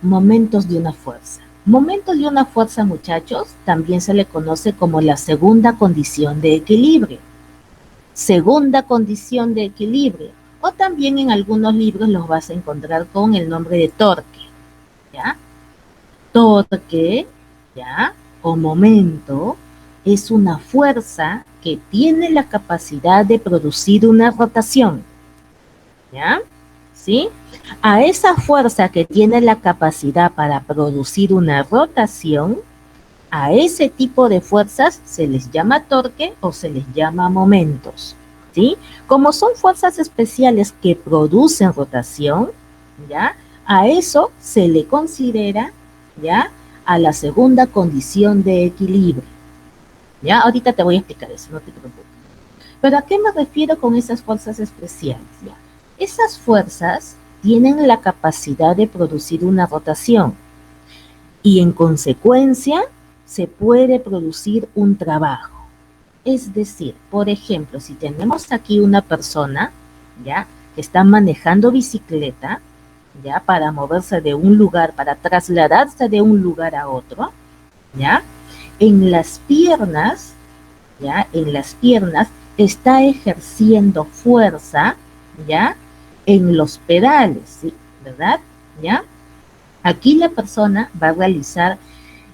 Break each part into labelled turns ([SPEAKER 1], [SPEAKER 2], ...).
[SPEAKER 1] Momentos de una fuerza. Momentos de una fuerza, muchachos, también se le conoce como la segunda condición de equilibrio. Segunda condición de equilibrio. O también en algunos libros los vas a encontrar con el nombre de torque. ¿Ya? Torque, ¿ya? O momento, es una fuerza que tiene la capacidad de producir una rotación. ¿Ya? ¿Sí? A esa fuerza que tiene la capacidad para producir una rotación, a ese tipo de fuerzas se les llama torque o se les llama momentos. ¿Sí? Como son fuerzas especiales que producen rotación, ¿ya? A eso se le considera, ¿ya? A la segunda condición de equilibrio. ¿Ya? Ahorita te voy a explicar eso, no te preocupes. Pero ¿a qué me refiero con esas fuerzas especiales? ¿Ya? Esas fuerzas tienen la capacidad de producir una rotación y en consecuencia se puede producir un trabajo. Es decir, por ejemplo, si tenemos aquí una persona, ¿ya? Que está manejando bicicleta, ¿ya? Para moverse de un lugar, para trasladarse de un lugar a otro, ¿ya? En las piernas, ¿ya? En las piernas está ejerciendo fuerza, ¿ya? En los pedales, ¿sí? ¿Verdad? ¿Ya? Aquí la persona va a realizar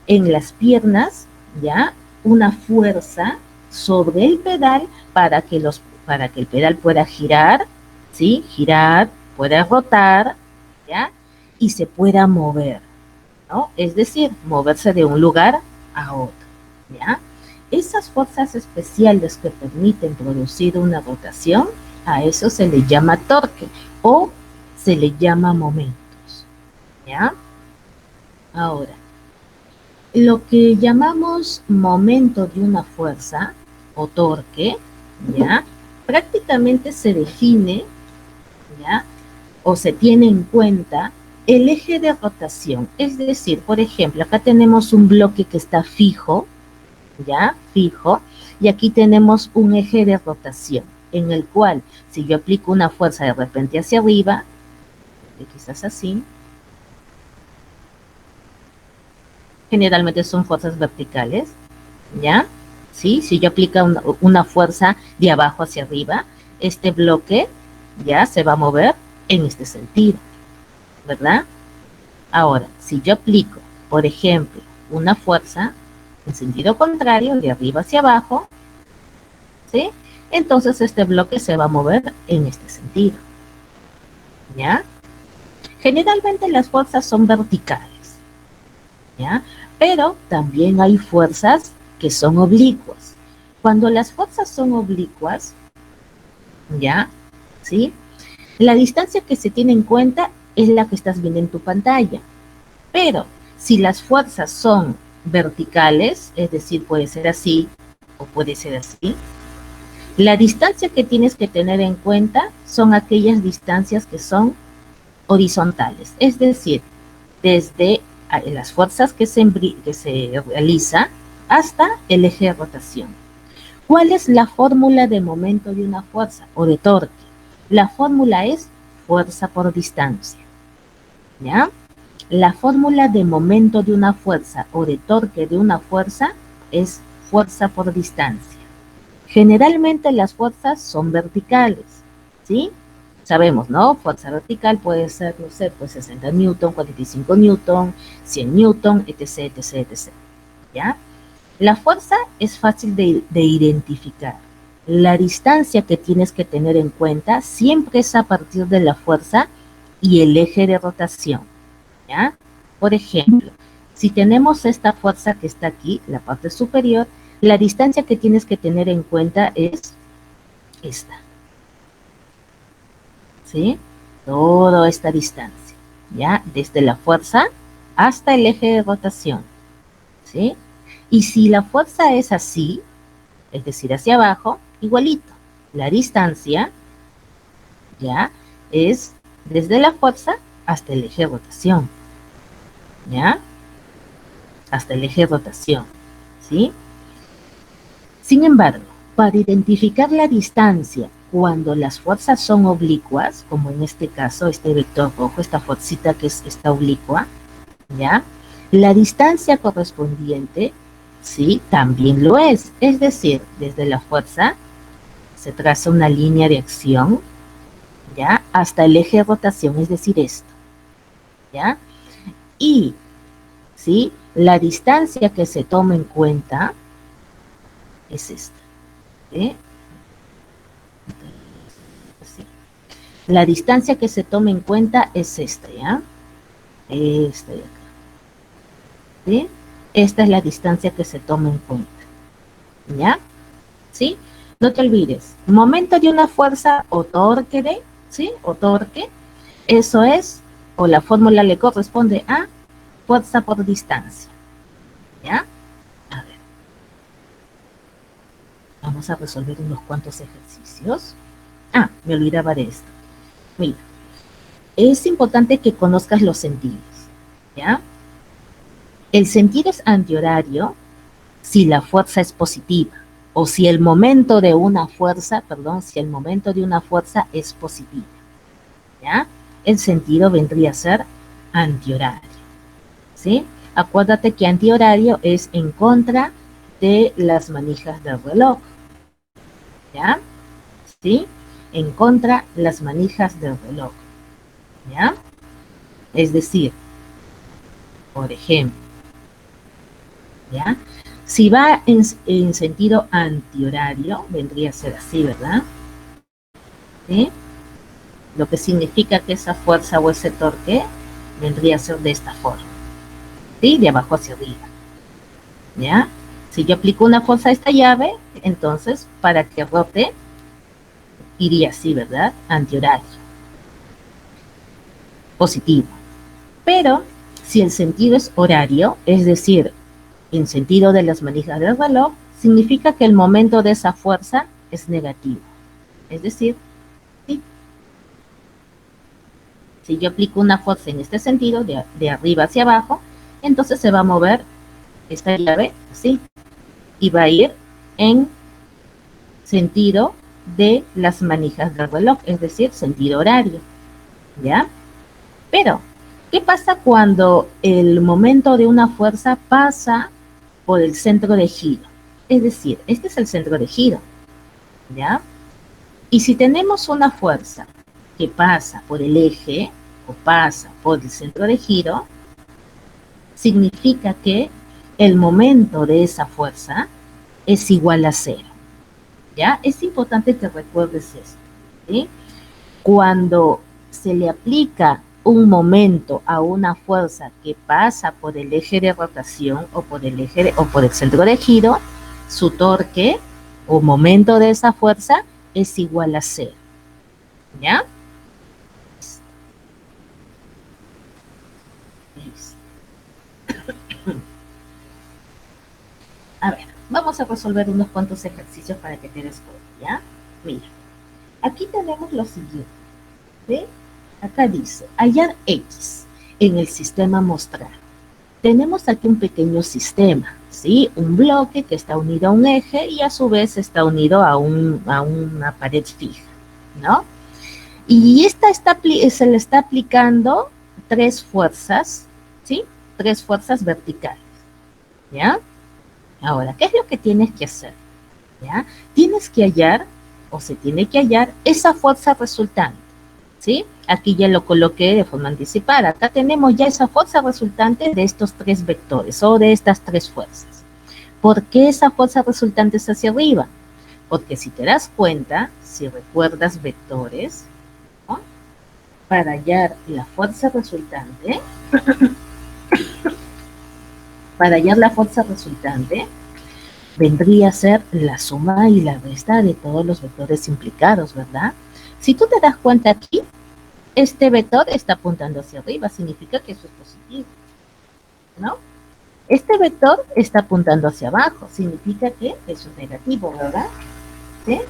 [SPEAKER 1] en las piernas, ¿ya? Una fuerza sobre el pedal para que el pedal pueda girar, ¿sí? Girar, pueda rotar, ¿ya? Y se pueda mover, ¿no? Es decir, moverse de un lugar a otro, ¿ya? Esas fuerzas especiales que permiten producir una rotación, a eso se le llama torque o se le llama momentos, ¿ya? Ahora, lo que llamamos momento de una fuerza o torque, ¿ya? Prácticamente se define, ¿ya? O se tiene en cuenta el eje de rotación. Es decir, por ejemplo, acá tenemos un bloque que está fijo, ¿ya? Fijo, y aquí tenemos un eje de rotación, en el cual, si yo aplico una fuerza de repente hacia arriba, quizás así, generalmente son fuerzas verticales, ¿ya? ¿Sí? Si yo aplico una fuerza de abajo hacia arriba, este bloque ya se va a mover en este sentido, ¿verdad? Ahora, si yo aplico, por ejemplo, una fuerza en sentido contrario, de arriba hacia abajo, ¿sí? Entonces este bloque se va a mover en este sentido, ¿ya? Generalmente las fuerzas son verticales, ¿ya? Pero también hay fuerzas que son oblicuas. Cuando las fuerzas son oblicuas, ¿ya? ¿Sí? La distancia que se tiene en cuenta es la que estás viendo en tu pantalla. Pero si las fuerzas son verticales, es decir, puede ser así o puede ser así, la distancia que tienes que tener en cuenta son aquellas distancias que son horizontales, es decir, desde las fuerzas que se realiza hasta el eje de rotación. ¿Cuál es la fórmula de momento de una fuerza o de torque? La fórmula es fuerza por distancia, ¿ya? La fórmula de momento de una fuerza o de torque de una fuerza es fuerza por distancia. Generalmente las fuerzas son verticales, ¿sí? Sabemos, ¿no? Fuerza vertical puede ser, no sé, pues 60 newton, 45 newton, 100 newton, etc., etc., etc., ¿ya? La fuerza es fácil de identificar. La distancia que tienes que tener en cuenta siempre es a partir de la fuerza y el eje de rotación, ¿ya? Por ejemplo, si tenemos esta fuerza que está aquí, la parte superior, la distancia que tienes que tener en cuenta es esta, ¿sí? Toda esta distancia, ¿ya? Desde la fuerza hasta el eje de rotación, ¿sí? Y si la fuerza es así, es decir, hacia abajo, igualito. La distancia, ¿ya? Es desde la fuerza hasta el eje de rotación, ¿ya? Hasta el eje de rotación, ¿sí? Sin embargo, para identificar la distancia cuando las fuerzas son oblicuas, como en este caso, este vector rojo, esta fuercita que está oblicua, ¿ya? La distancia correspondiente, sí, también lo es. Es decir, desde la fuerza se traza una línea de acción, ¿ya? Hasta el eje de rotación, es decir, esto, ¿ya? Y, ¿sí? La distancia que se toma en cuenta es esta, ¿sí? Así. La distancia que se toma en cuenta es esta, ¿ya? Esta de acá, ¿sí? Esta es la distancia que se toma en cuenta, ¿ya? ¿Sí? No te olvides, momento de una fuerza o torque de, ¿sí? O torque, eso es, o la fórmula le corresponde a fuerza por distancia, ¿ya? A ver, vamos a resolver unos cuantos ejercicios. Ah, me olvidaba de esto. Mira, es importante que conozcas los sentidos, ¿ya? El sentido es antihorario si la fuerza es positiva, o si el momento de una fuerza, perdón, si el momento de una fuerza es positivo, ¿ya? El sentido vendría a ser antihorario, ¿sí? Acuérdate que antihorario es en contra de las manijas del reloj, ¿ya? ¿Sí? En contra las manijas del reloj, ¿ya? Es decir, por ejemplo, ¿ya? Si va en sentido antihorario, vendría a ser así, ¿verdad? ¿Sí? Lo que significa que esa fuerza o ese torque vendría a ser de esta forma, ¿sí? De abajo hacia arriba, ¿ya? Si yo aplico una fuerza a esta llave, entonces para que rote, iría así, ¿verdad? Antihorario, positivo. Pero si el sentido es horario, es decir, en sentido de las manijas del reloj, significa que el momento de esa fuerza es negativo. Es decir, ¿sí? Si yo aplico una fuerza en este sentido, de arriba hacia abajo, entonces se va a mover esta llave así y va a ir en sentido de las manijas del reloj, es decir, sentido horario, ¿ya? Pero, ¿qué pasa cuando el momento de una fuerza pasa por el centro de giro? Es decir, este es el centro de giro, ¿ya? Y si tenemos una fuerza que pasa por el eje o pasa por el centro de giro, significa que el momento de esa fuerza es igual a cero, ¿ya? Es importante que recuerdes esto, ¿sí? Cuando se le aplica un momento a una fuerza que pasa por el eje de rotación o por el centro de giro, su torque o momento de esa fuerza es igual a cero, ¿ya? A ver, vamos a resolver unos cuantos ejercicios para que te des cuenta, ¿ya? Mira, aquí tenemos lo siguiente, ¿ve? Acá dice, hallar X en el sistema mostrar. Tenemos aquí un pequeño sistema, ¿sí? Un bloque que está unido a un eje y a su vez está unido a una pared fija, ¿no? Y se le está aplicando tres fuerzas, ¿sí? Tres fuerzas verticales, ¿ya? Ahora, ¿qué es lo que tienes que hacer? ¿Ya? Tienes que hallar, o se tiene que hallar, esa fuerza resultante, ¿sí? Aquí ya lo coloqué de forma anticipada. Acá tenemos ya esa fuerza resultante de estos tres vectores, o de estas tres fuerzas. ¿Por qué esa fuerza resultante es hacia arriba? Porque si te das cuenta, si recuerdas vectores, ¿no? Para hallar la fuerza resultante, vendría a ser la suma y la resta de todos los vectores implicados, ¿verdad? Si tú te das cuenta aquí, este vector está apuntando hacia arriba, significa que eso es positivo, ¿no? Este vector está apuntando hacia abajo, significa que eso es negativo, ¿verdad? ¿Sí?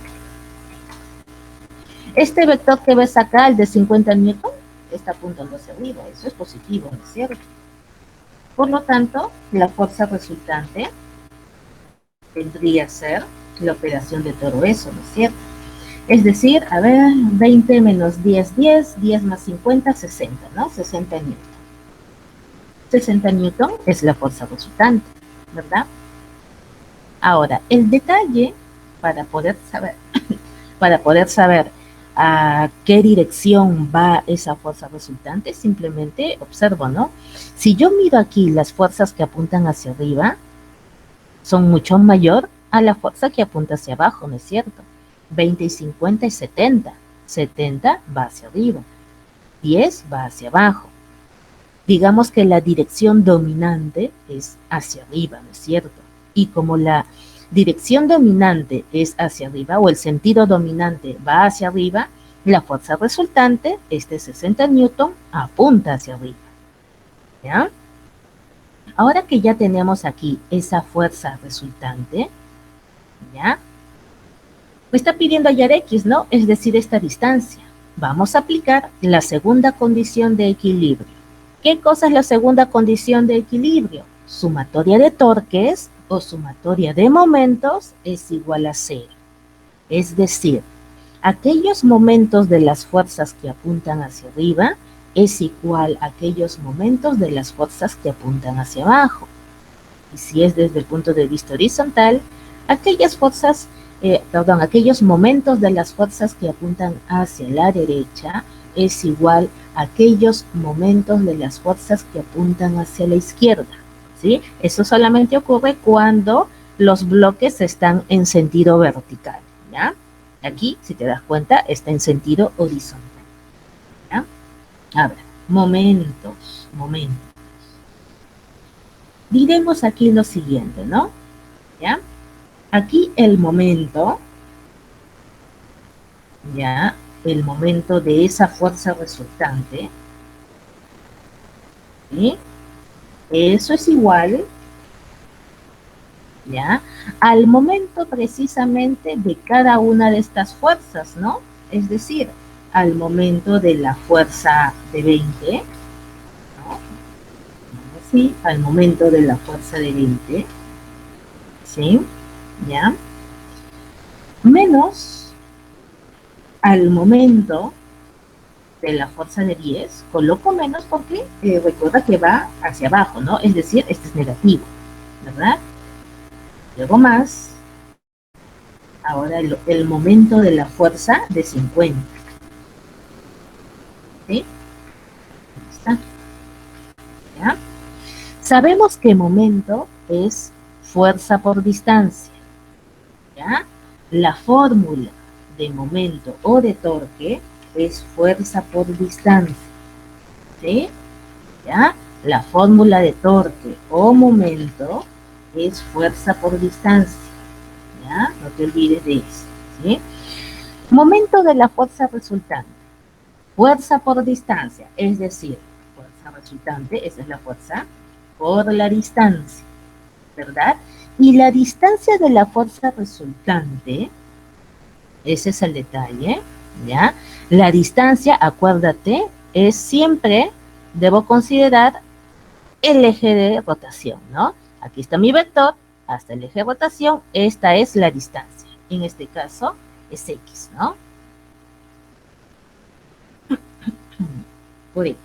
[SPEAKER 1] Este vector que ves acá, el de 50 newton, está apuntando hacia arriba, eso es positivo, ¿no es cierto? Por lo tanto, la fuerza resultante vendría a ser la operación de todo eso, ¿no es cierto? Es decir, a ver, 20 menos 10, 10, 10 más 50, 60, ¿no? 60 newton. 60 newton es la fuerza resultante, ¿verdad? Ahora, el detalle para poder saber, para poder saber a qué dirección va esa fuerza resultante, simplemente observo, ¿no? Si yo miro aquí las fuerzas que apuntan hacia arriba, son mucho mayor a la fuerza que apunta hacia abajo, ¿no es cierto? 20 y 50 y 70. 70 va hacia arriba, 10 va hacia abajo. Digamos que la dirección dominante es hacia arriba, ¿no es cierto? Y como la dirección dominante es hacia arriba, o el sentido dominante va hacia arriba, la fuerza resultante, este 60 newton, apunta hacia arriba. ¿Ya? Ahora que ya tenemos aquí esa fuerza resultante, ¿ya? Me está pidiendo hallar X, ¿no? Es decir, esta distancia. Vamos a aplicar la segunda condición de equilibrio. ¿Qué cosa es la segunda condición de equilibrio? Sumatoria de torques o sumatoria de momentos es igual a cero. Es decir, aquellos momentos de las fuerzas que apuntan hacia arriba es igual a aquellos momentos de las fuerzas que apuntan hacia abajo. Y si es desde el punto de vista horizontal, aquellas fuerzas, aquellos momentos de las fuerzas que apuntan hacia la derecha es igual a aquellos momentos de las fuerzas que apuntan hacia la izquierda, ¿sí? Eso solamente ocurre cuando los bloques están en sentido vertical, ¿ya? Aquí, si te das cuenta, está en sentido horizontal, ¿ya? A ver, momentos. Diremos aquí lo siguiente, ¿no? ¿Ya? Aquí el momento, ¿ya? El momento de esa fuerza resultante, ¿sí? Eso es igual, ¿ya? Al momento precisamente de cada una de estas fuerzas, ¿no? Es decir, al momento de la fuerza de 20, ¿no? Sí, al momento de la fuerza de 20, ¿sí? ¿Ya? Menos al momento de la fuerza de 10, coloco menos porque recuerda que va hacia abajo, ¿no? Es decir, este es negativo, ¿verdad? Luego más, ahora el momento de la fuerza de 50, ¿sí? Ahí está, ¿ya? Sabemos que momento es fuerza por distancia, ¿ya? La fórmula de momento o de torque es fuerza por distancia, ¿sí? ¿Ya? La fórmula de torque o momento es fuerza por distancia, ¿ya? No te olvides de eso, ¿sí? Momento de la fuerza resultante, fuerza por distancia, es decir, fuerza resultante, esa es la fuerza, por la distancia, ¿verdad? Y la distancia de la fuerza resultante, ese es el detalle, ¿ya? La distancia, acuérdate, es siempre, debo considerar el eje de rotación, ¿no? Aquí está mi vector, hasta el eje de rotación, esta es la distancia. En este caso es X, ¿no? Por X.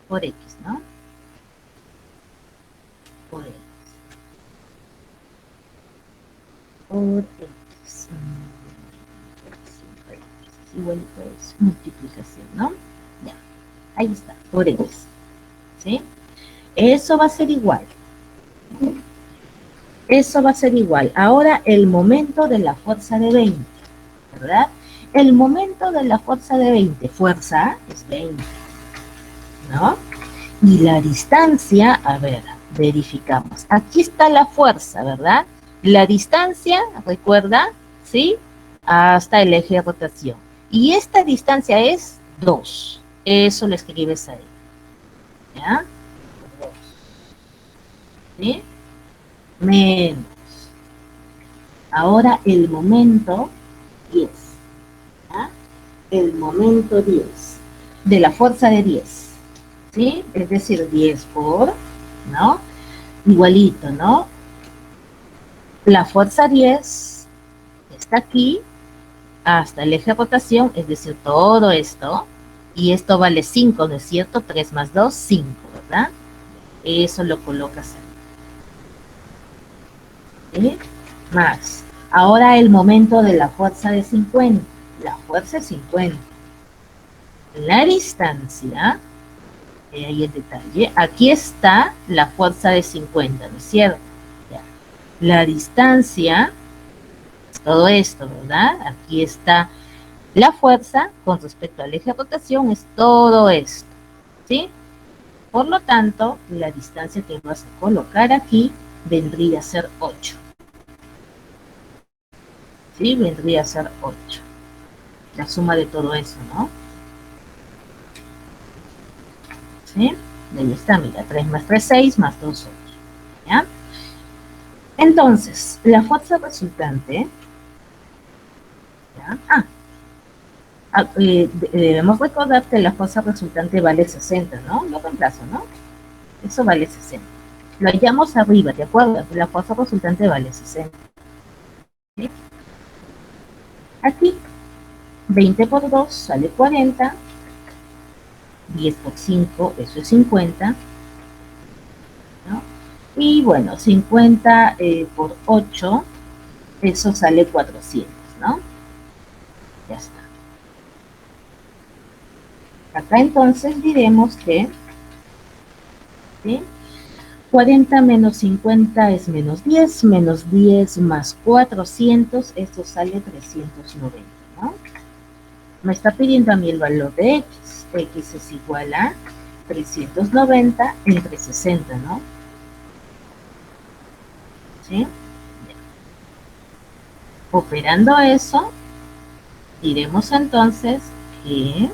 [SPEAKER 1] Por X, ¿no? Por X. Por X. Igual pues multiplicación, ¿no? Ya, ahí está, por X, ¿sí? Eso va a ser igual. Eso va a ser igual. Ahora el momento de la fuerza de 20, ¿verdad? El momento de la fuerza de 20, fuerza es 20, ¿no? Y la distancia, a ver, verificamos. Aquí está la fuerza, ¿verdad? La distancia, recuerda, ¿sí? Hasta el eje de rotación. Y esta distancia es 2. Eso lo escribes ahí. ¿Ya? 2. ¿Sí? Menos. Ahora el momento 10. ¿Ya? El momento 10. De la fuerza de 10. ¿Sí? Es decir, 10 por, ¿no? Igualito, ¿no? La fuerza 10 está aquí, hasta el eje de rotación, es decir, todo esto, y esto vale 5, ¿no es cierto? 3 más 2, 5, ¿verdad? Eso lo colocas ahí. ¿Sí? Más. Ahora el momento de la fuerza de 50. La fuerza es 50. La distancia, ahí el detalle, aquí está la fuerza de 50, ¿no es cierto? Ya. La distancia, todo esto, ¿verdad? Aquí está la fuerza con respecto al eje de rotación, es todo esto, ¿sí? Por lo tanto, la distancia que vas a colocar aquí vendría a ser 8. ¿Sí? Vendría a ser 8. La suma de todo eso, ¿no? ¿Sí? Ahí está, mira, 3 más 3, 6, más 2, 8. ¿Ya? Entonces, la fuerza resultante, ¿ya? Debemos recordar que la fuerza resultante vale 60, ¿no? Lo reemplazo, ¿no? Eso vale 60. Lo hallamos arriba, ¿de acuerdo? La fuerza resultante vale 60. ¿Sí? Aquí, 20 por 2 sale 40. 10 por 5, eso es 50. ¿No? Y bueno, 50 por 8, eso sale 400, ¿no? Ya está. Acá entonces diremos que, ¿sí? 40 menos 50 es menos 10 más 400, esto sale 390, ¿no? Me está pidiendo a mí el valor de x. X es igual a 390 entre 60, ¿no? ¿Sí? Operando eso, diremos entonces que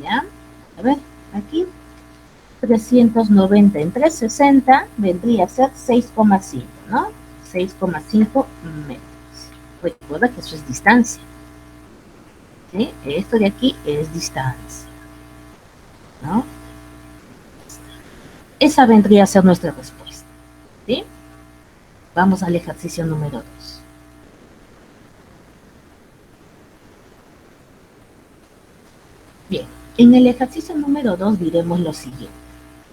[SPEAKER 1] ya, a ver, aquí 390 entre 60 vendría a ser 6,5, ¿no? 6,5 metros. Recuerda que eso es distancia, ¿sí? Esto de aquí es distancia, ¿no? Esa vendría a ser nuestra respuesta, ¿sí? Vamos al ejercicio número 2. Bien, en el ejercicio número 2 diremos lo siguiente,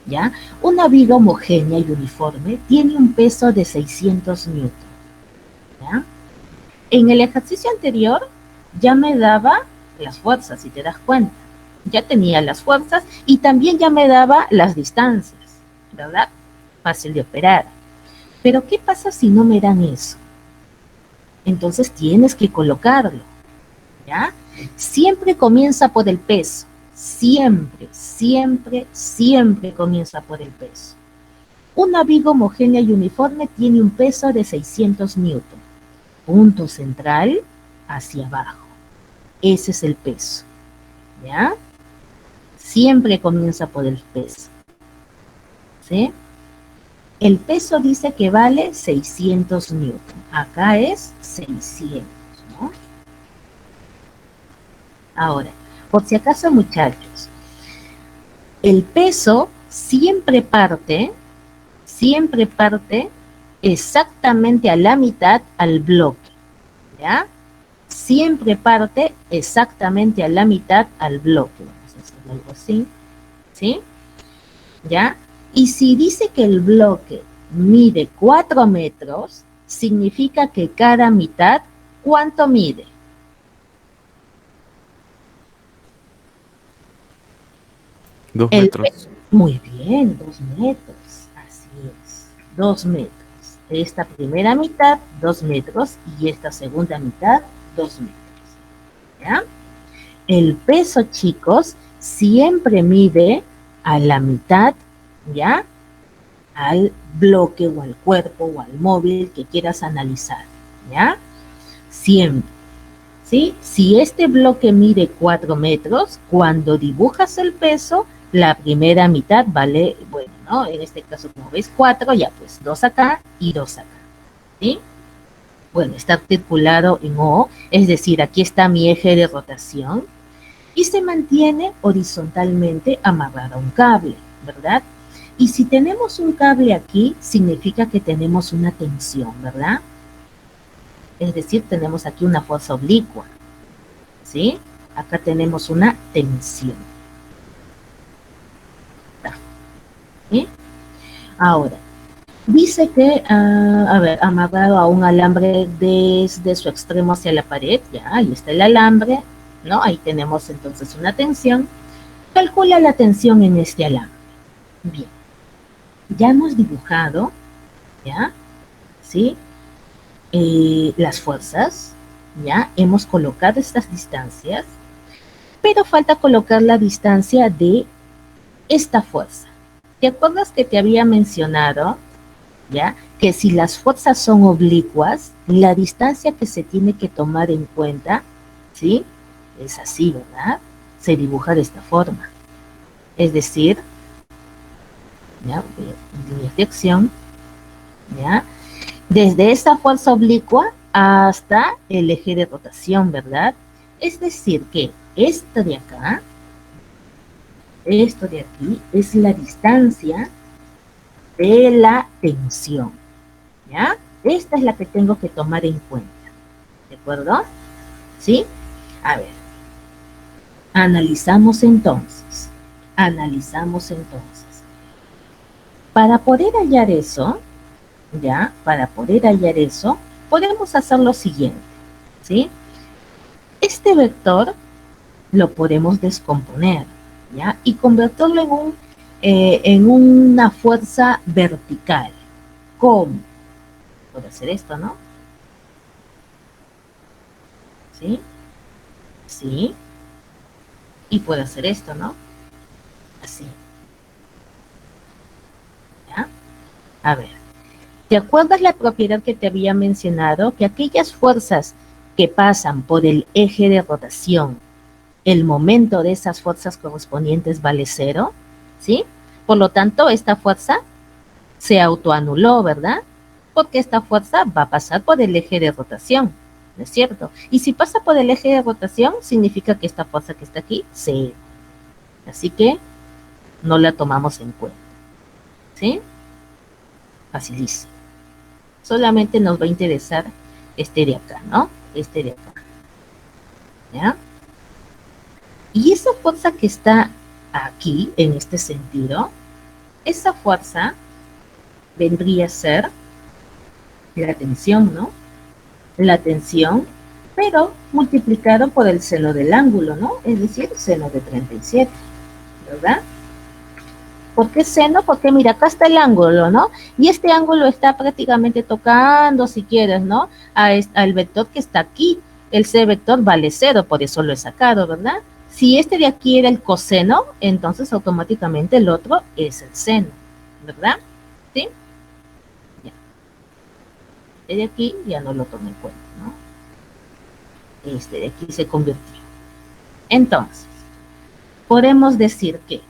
[SPEAKER 1] ¿ya? Una viga homogénea y uniforme tiene un peso de 600 newton, ¿ya? En el ejercicio anterior ya me daba las fuerzas, si te das cuenta. Ya tenía las fuerzas y también ya me daba las distancias, ¿verdad? Fácil de operar. Pero ¿qué pasa si no me dan eso? Entonces tienes que colocarlo, ¿ya? Siempre comienza por el peso. Siempre, siempre, siempre comienza por el peso. Una viga homogénea y uniforme tiene un peso de 600 newton. Punto central hacia abajo. Ese es el peso, ¿ya? Siempre comienza por el peso, ¿sí? El peso dice que vale 600 newton. Acá es 600, ¿no? Ahora, por si acaso, muchachos, el peso siempre parte exactamente a la mitad al bloque, ¿ya? Siempre parte exactamente a la mitad al bloque. Vamos a hacer algo así, ¿sí? ¿Ya? Y si dice que el bloque mide 4 metros, significa que cada mitad, ¿cuánto mide?
[SPEAKER 2] 2 metros.
[SPEAKER 1] Muy bien, 2 metros, así es, 2 metros. Esta primera mitad, 2 metros, y esta segunda mitad, 2 metros. ¿Ya? El peso, chicos, siempre mide a la mitad, ¿ya? Al bloque o al cuerpo o al móvil que quieras analizar, ¿ya? Siempre, ¿sí? Si este bloque mide 4 metros, cuando dibujas el peso, la primera mitad vale, bueno, ¿no? En este caso, como ves, 4, ya pues 2 acá y 2 acá, ¿sí? Bueno, está articulado en O, es decir, aquí está mi eje de rotación, y se mantiene horizontalmente amarrado a un cable, ¿verdad? Y si tenemos un cable aquí, significa que tenemos una tensión, ¿verdad? Es decir, tenemos aquí una fuerza oblicua, ¿sí? Acá tenemos una tensión. ¿Sí? Ahora, dice que, a ver, amarrado a un alambre desde su extremo hacia la pared, ya, ahí está el alambre, ¿no? Ahí tenemos entonces una tensión. Calcula la tensión en este alambre. Bien, ya hemos dibujado, ¿ya? ¿Sí? Las fuerzas, ¿ya? Hemos colocado estas distancias, pero falta colocar la distancia de esta fuerza. ¿Te acuerdas que te había mencionado, ya, que si las fuerzas son oblicuas, la distancia que se tiene que tomar en cuenta, ¿sí? Es así, ¿verdad? Se dibuja de esta forma. Es decir, ¿ya? Líneas de acción, ¿ya? Desde esta fuerza oblicua hasta el eje de rotación, ¿verdad? Es decir, que esto de acá, esto de aquí, es la distancia de la tensión, ¿ya? Esta es la que tengo que tomar en cuenta, ¿de acuerdo? ¿Sí? A ver, analizamos entonces. Analizamos entonces. Para poder hallar eso, ¿ya? Para poder hallar eso, podemos hacer lo siguiente, ¿sí? Este vector lo podemos descomponer, ¿ya? Y convertirlo en una fuerza vertical. ¿Cómo? Puedo hacer esto, ¿no? ¿Sí? Sí. Y puedo hacer esto, ¿no? Así. ¿Ya? A ver. ¿Te acuerdas la propiedad que te había mencionado? Que aquellas fuerzas que pasan por el eje de rotación, el momento de esas fuerzas correspondientes vale cero, ¿sí? Por lo tanto, esta fuerza se autoanuló, ¿verdad? Porque esta fuerza va a pasar por el eje de rotación, ¿no es cierto? Y si pasa por el eje de rotación, significa que esta fuerza que está aquí, cero. Así que no la tomamos en cuenta, ¿sí? Facilísimo. Solamente nos va a interesar este de acá, ¿no? Este de acá, ¿ya? Y esa fuerza que está aquí, en este sentido, esa fuerza vendría a ser la tensión, ¿no? La tensión, pero multiplicado por el seno del ángulo, ¿no? Es decir, seno de 37, ¿verdad? ¿Por qué seno? Porque mira, acá está el ángulo, ¿no? Y este ángulo está prácticamente tocando, si quieres, ¿no? Al vector que está aquí. El c vector vale cero, por eso lo he sacado, ¿verdad? Si este de aquí era el coseno, entonces automáticamente el otro es el seno, ¿verdad? ¿Sí? Ya. Este de aquí ya no lo tomo en cuenta, ¿no? Este de aquí se convirtió. Entonces, podemos decir que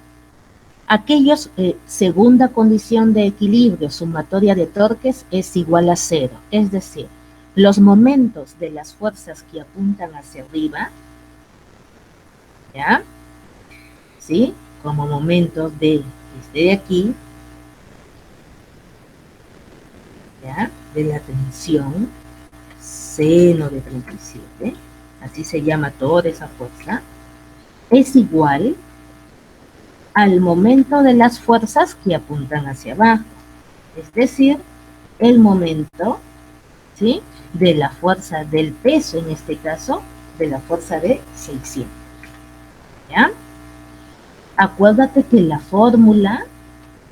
[SPEAKER 1] aquellos, segunda condición de equilibrio sumatoria de torques es igual a cero, es decir, los momentos de las fuerzas que apuntan hacia arriba, ¿ya? ¿Sí? Como momentos de este de aquí, ¿ya? De la tensión, seno de 37, así se llama toda esa fuerza, es igual al momento de las fuerzas que apuntan hacia abajo, es decir, el momento, ¿sí? De la fuerza del peso, en este caso, de la fuerza de 600, ¿ya? Acuérdate que la fórmula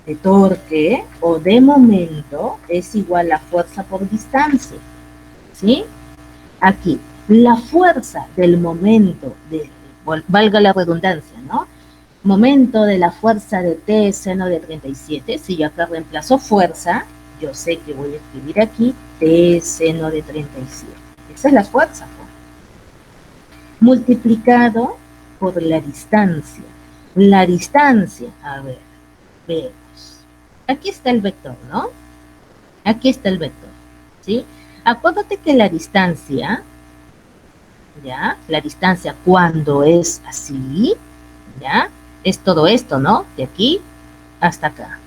[SPEAKER 1] de torque o de momento es igual a fuerza por distancia, ¿sí? Aquí, la fuerza del momento, valga la redundancia, ¿no? Momento de la fuerza de T seno de 37, si yo acá reemplazo fuerza, yo sé que voy a escribir aquí T seno de 37. Esa es la fuerza, ¿no? Multiplicado por la distancia. La distancia, a ver, vemos. Aquí está el vector, ¿no? Aquí está el vector, ¿sí? Acuérdate que la distancia ¿ya? La distancia cuando es así, ¿ya? Es todo esto, ¿no? De aquí hasta acá,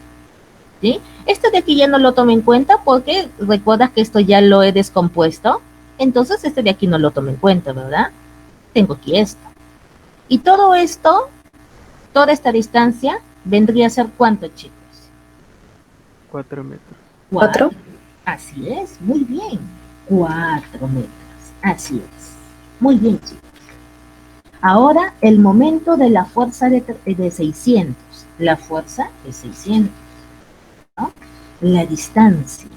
[SPEAKER 1] ¿sí? Esto de aquí ya no lo tomo en cuenta porque recuerdas que esto ya lo he descompuesto, entonces este de aquí no lo tomo en cuenta, ¿verdad? Tengo aquí esto. Y todo esto, toda esta distancia, vendría a ser ¿cuánto, chicos?
[SPEAKER 2] 4 metros.
[SPEAKER 1] 4.
[SPEAKER 3] ¿4?
[SPEAKER 1] Así es, muy bien. 4 metros. Así es. Muy bien, chicos. Ahora el momento de la fuerza de 600. La fuerza de 600, ¿no? La distancia.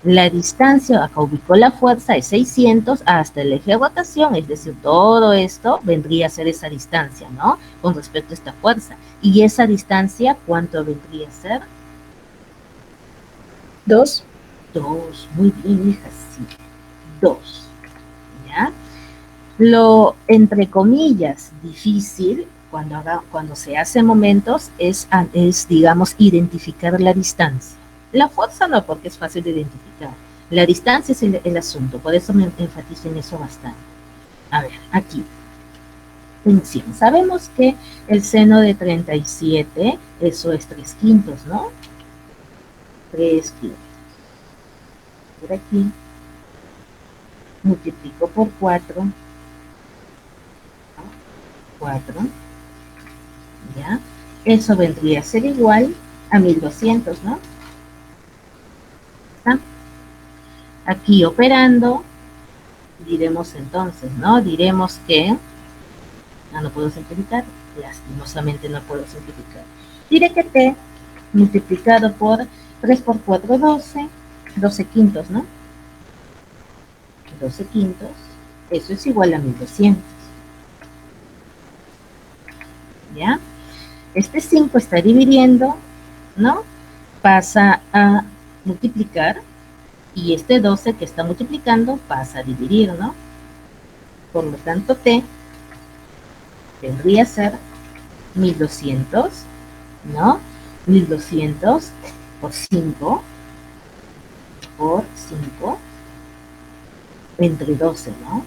[SPEAKER 1] La distancia, acá ubicó la fuerza de 600 hasta el eje de rotación, es decir, todo esto vendría a ser esa distancia, ¿no? Con respecto a esta fuerza. Y esa distancia, ¿cuánto vendría a ser?
[SPEAKER 3] 2.
[SPEAKER 1] 2. Muy bien, hija, sí. 2. ¿Ya? Lo, entre comillas, difícil cuando se hace momentos es, digamos, identificar la distancia. La fuerza no, porque es fácil de identificar. La distancia es el asunto, por eso me enfatizo en eso bastante. A ver, aquí, tensión. Sabemos que el seno de 37, eso es 3 quintos, ¿no? 3 quintos. Por aquí, multiplico por 4, 4, ¿ya? Eso vendría a ser igual a 1200, ¿no? ¿Está? Aquí operando, diremos entonces, ¿no? Diremos que, no puedo simplificar, lastimosamente no puedo simplificar. Diré que T multiplicado por 3 por 4, 12, 12 quintos, ¿no? 12 quintos, eso es igual a 1200, ¿ya? Este 5 está dividiendo, ¿no? Pasa a multiplicar y este 12 que está multiplicando pasa a dividir, ¿no? Por lo tanto, T vendría a ser 1200, ¿no? 1200 por 5, por 5, entre 12, ¿no?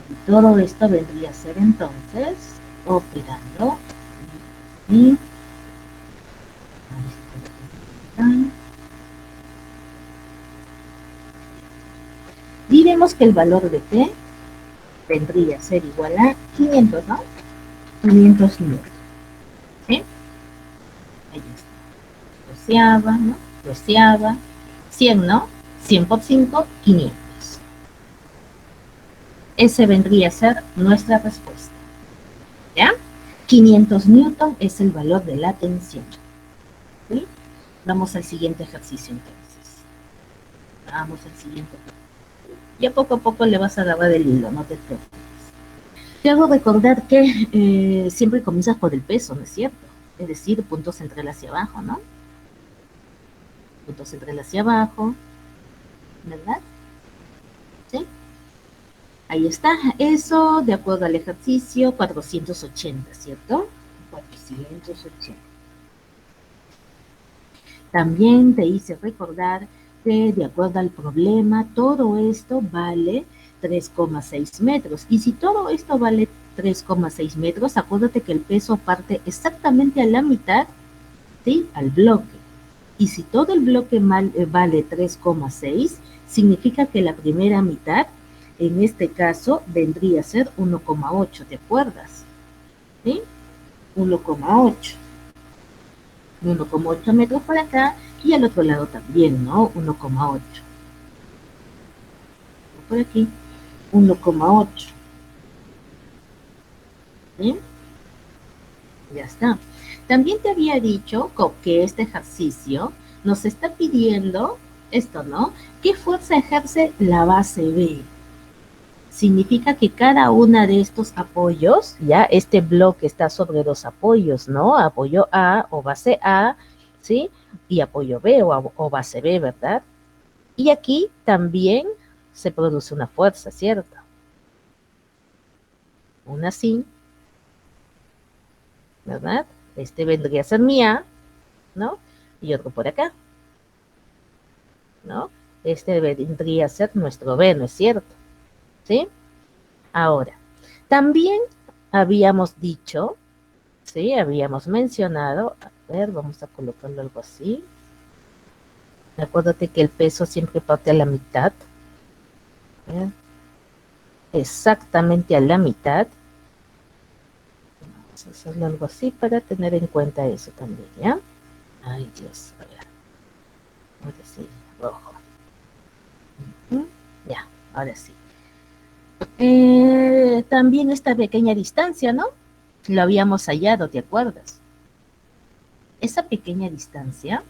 [SPEAKER 1] Y todo esto vendría a ser entonces, operando, y diremos que el valor de T vendría a ser igual a 500, ¿no? 500 newtons, ¿sí? Ahí está. Doceava, ¿no? Doceava, 100, ¿no? 100 por 5, 500. Ese vendría a ser nuestra respuesta, ¿ya? 500 newton es el valor de la tensión, ¿sí? Vamos al siguiente ejercicio entonces. Vamos al siguiente ejercicio. Ya poco a poco le vas a agarrar el hilo, no te preocupes. Te hago recordar que siempre comienzas por el peso, ¿no es cierto? Es decir, punto central hacia abajo, ¿no? Punto central hacia abajo, ¿verdad? ¿Sí? Ahí está. Eso de acuerdo al ejercicio 480, ¿cierto? 480. También te hice recordar que de acuerdo al problema, todo esto vale 3,6 metros. Y si todo esto vale 3,6 metros, acuérdate que el peso parte exactamente a la mitad, ¿sí? Al bloque. Y si todo el bloque vale 3,6, significa que la primera mitad, en este caso, vendría a ser 1,8, ¿te acuerdas? ¿Sí? 1,8. 1,8 metros para acá y al otro lado también, ¿no? 1,8. Por aquí, 1,8. ¿Sí? Ya está. También te había dicho que este ejercicio nos está pidiendo esto, ¿no? ¿Qué fuerza ejerce la base B? Significa que cada una de estos apoyos, ya este bloque está sobre dos apoyos, ¿no? Apoyo A o base A, ¿sí? Y apoyo B o base B, ¿verdad? Y aquí también se produce una fuerza, ¿cierto? Una así, ¿verdad? Este vendría a ser mi A, ¿no? Y otro por acá, ¿no? Este vendría a ser nuestro B, ¿no es cierto? ¿Sí? Ahora, también habíamos dicho, ¿sí? Habíamos mencionado, a ver, vamos a colocarlo algo así. Acuérdate que el peso siempre parte a la mitad. ¿Eh? Exactamente a la mitad. Vamos a hacerlo algo así para tener en cuenta eso también, ¿ya? Ay, Dios, a ver. Ahora sí, rojo. Ya, ahora sí. También esta pequeña distancia, ¿no? Lo habíamos hallado, ¿te acuerdas? Esa pequeña distancia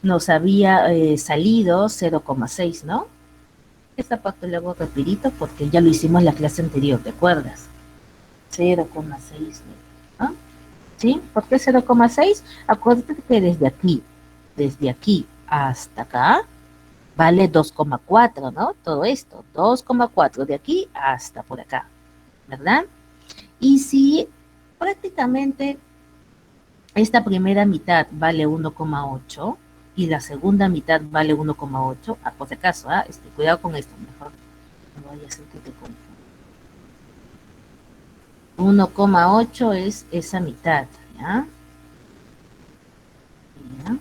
[SPEAKER 1] nos había salido 0,6, ¿no? Esta parte lo hago rapidito porque ya lo hicimos en la clase anterior, ¿te acuerdas? 0,6, ¿no? ¿Sí? ¿Por qué 0,6? Acuérdate que desde aquí hasta acá, vale 2,4, ¿no? Todo esto, 2,4 de aquí hasta por acá, ¿verdad? Y si prácticamente esta primera mitad vale 1,8 y la segunda mitad vale 1,8, por si acaso, cuidado con esto, mejor no vaya a ser que te confunda. 1,8 es esa mitad, ¿ya? ¿Ya?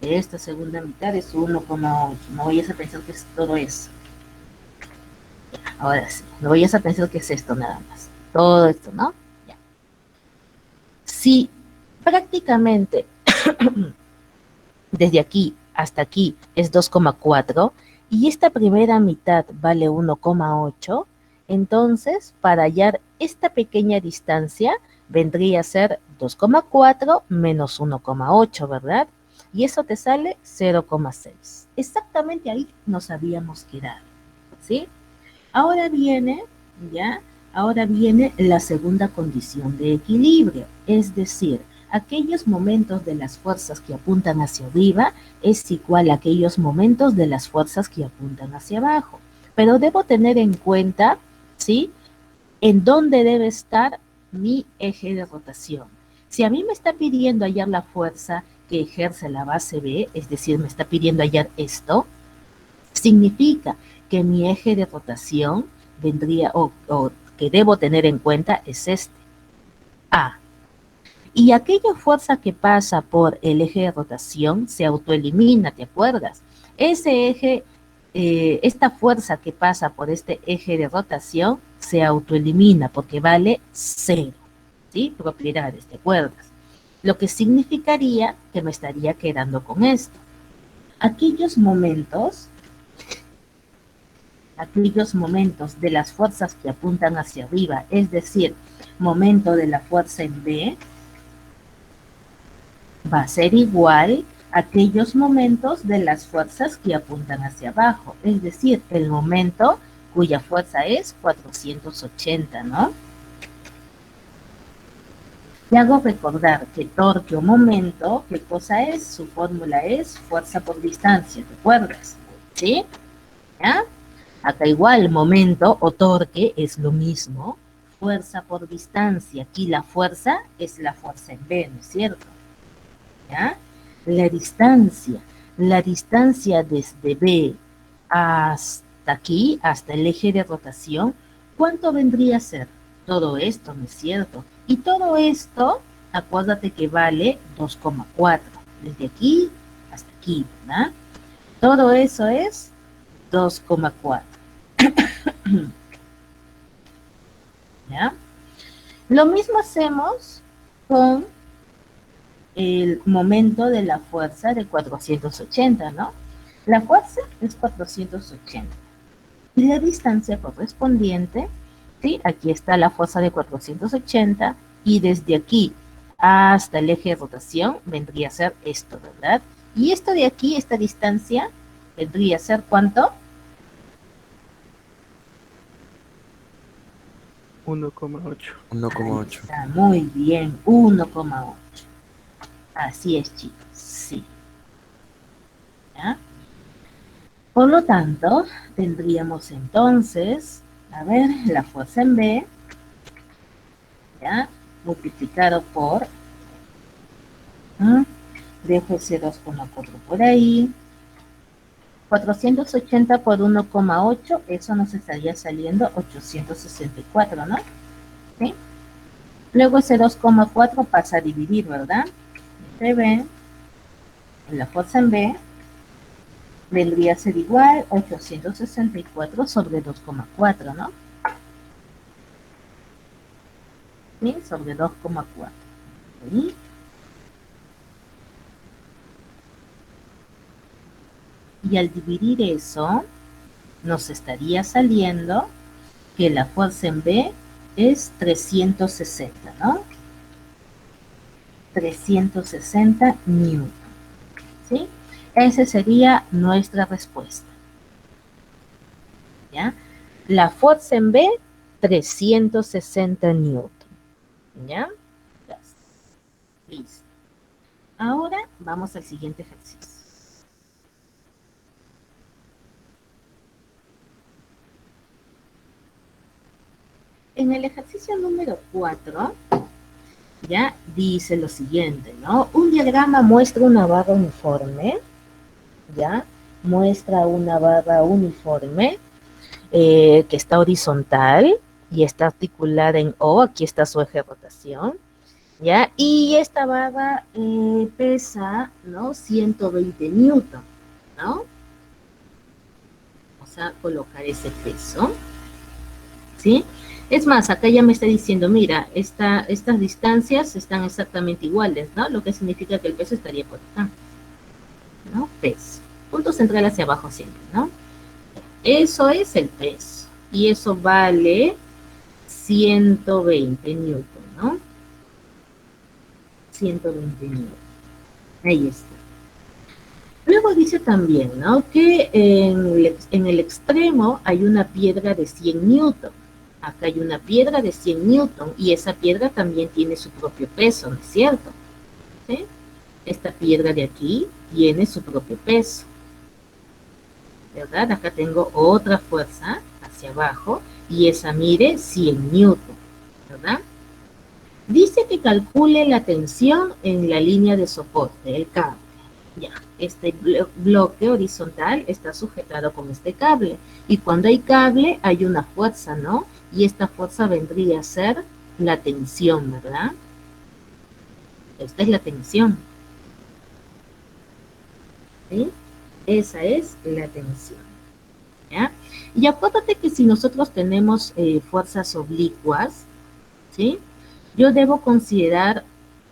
[SPEAKER 1] Esta segunda mitad es 1,8. No vayas a pensar que es todo eso. Ahora sí, no vayas a pensar que es esto nada más. Todo esto, ¿no? Ya. Si prácticamente desde aquí hasta aquí es 2,4 y esta primera mitad vale 1,8, entonces para hallar esta pequeña distancia vendría a ser 2,4 menos 1,8, ¿verdad? Y eso te sale 0,6. Exactamente ahí nos habíamos quedado, ¿sí? Ahora viene, ¿ya? Ahora viene la segunda condición de equilibrio, es decir, aquellos momentos de las fuerzas que apuntan hacia arriba es igual a aquellos momentos de las fuerzas que apuntan hacia abajo. Pero debo tener en cuenta, ¿sí? En dónde debe estar mi eje de rotación. Si a mí me está pidiendo hallar la fuerza que ejerce la base B, es decir, me está pidiendo hallar esto, significa que mi eje de rotación vendría, o que debo tener en cuenta es este, A. Y aquella fuerza que pasa por el eje de rotación se autoelimina, ¿te acuerdas? Ese eje, esta fuerza que pasa por este eje de rotación se autoelimina porque vale cero, ¿sí? Propiedades, ¿te acuerdas? Lo que significaría que me estaría quedando con esto. Aquellos momentos de las fuerzas que apuntan hacia arriba, es decir, momento de la fuerza en B, va a ser igual a aquellos momentos de las fuerzas que apuntan hacia abajo, es decir, el momento cuya fuerza es 480, ¿no? Te hago recordar que torque o momento, ¿qué cosa es? Su fórmula es fuerza por distancia, ¿te acuerdas? ¿Sí? ¿Ya? Acá igual, momento o torque es lo mismo. Fuerza por distancia. Aquí la fuerza es la fuerza en B, ¿no es cierto? ¿Ya? La distancia. La distancia desde B hasta aquí, hasta el eje de rotación, ¿cuánto vendría a ser? Todo esto, ¿no es cierto? Y todo esto, acuérdate que vale 2,4. Desde aquí hasta aquí, ¿verdad? Todo eso es 2,4. ¿Ya? Lo mismo hacemos con el momento de la fuerza de 480, ¿no? La fuerza es 480 y la distancia correspondiente, ¿sí? Aquí está la fuerza de 480 y desde aquí hasta el eje de rotación vendría a ser esto, ¿verdad? Y esto de aquí, esta distancia, vendría a ser ¿cuánto?
[SPEAKER 2] 1,8.
[SPEAKER 3] 1,8.
[SPEAKER 1] Está muy bien, 1,8. Así es, chicos, sí. ¿Ya? Por lo tanto, tendríamos entonces, a ver, la fuerza en B, ¿ya? Multiplicado por, dejo ese 2,4 por ahí, 480 por 1,8, eso nos estaría saliendo 864, ¿no? ¿Sí? Luego ese 2,4 pasa a dividir, ¿verdad? Entre B, la fuerza en B vendría a ser igual 864 sobre 2,4, ¿no? ¿Sí? Sobre 2,4. ¿Sí? Y al dividir eso, nos estaría saliendo que la fuerza en B es 360, ¿no? 360 newton, ¿sí? Esa sería nuestra respuesta, ¿ya? La fuerza en B, 360 newton, ¿ya? Listo. Ahora vamos al siguiente ejercicio. En el ejercicio número 4, ya dice lo siguiente, ¿no? Un diagrama muestra una barra uniforme, ¿ya? Muestra una barra uniforme que está horizontal y está articulada en O, aquí está su eje de rotación, ¿ya? Y esta barra pesa, ¿no? 120 newton, ¿no? Vamos a colocar ese peso, ¿sí? Es más, acá ya me está diciendo, mira, estas distancias están exactamente iguales, ¿no? Lo que significa que el peso estaría por acá, ¿no? Peso. Punto central hacia abajo siempre, ¿no? Eso es el peso. Y eso vale 120 newton, ¿no? 120 newton. Ahí está. Luego dice también, ¿no? Que en el extremo hay una piedra de 100 newton. Acá hay una piedra de 100 newton y esa piedra también tiene su propio peso, ¿no es cierto? ¿Sí? Esta piedra de aquí tiene su propio peso, ¿verdad? Acá tengo otra fuerza hacia abajo y esa mide 100 newton, ¿verdad? Dice que calcule la tensión en la línea de soporte, el cable. Ya, este bloque horizontal está sujetado con este cable. Y cuando hay cable, hay una fuerza, ¿no? Y esta fuerza vendría a ser la tensión, ¿verdad? Esta es la tensión. ¿Sí? Esa es la tensión. ¿Ya? Y acuérdate que si nosotros tenemos fuerzas oblicuas, ¿sí? Yo debo considerar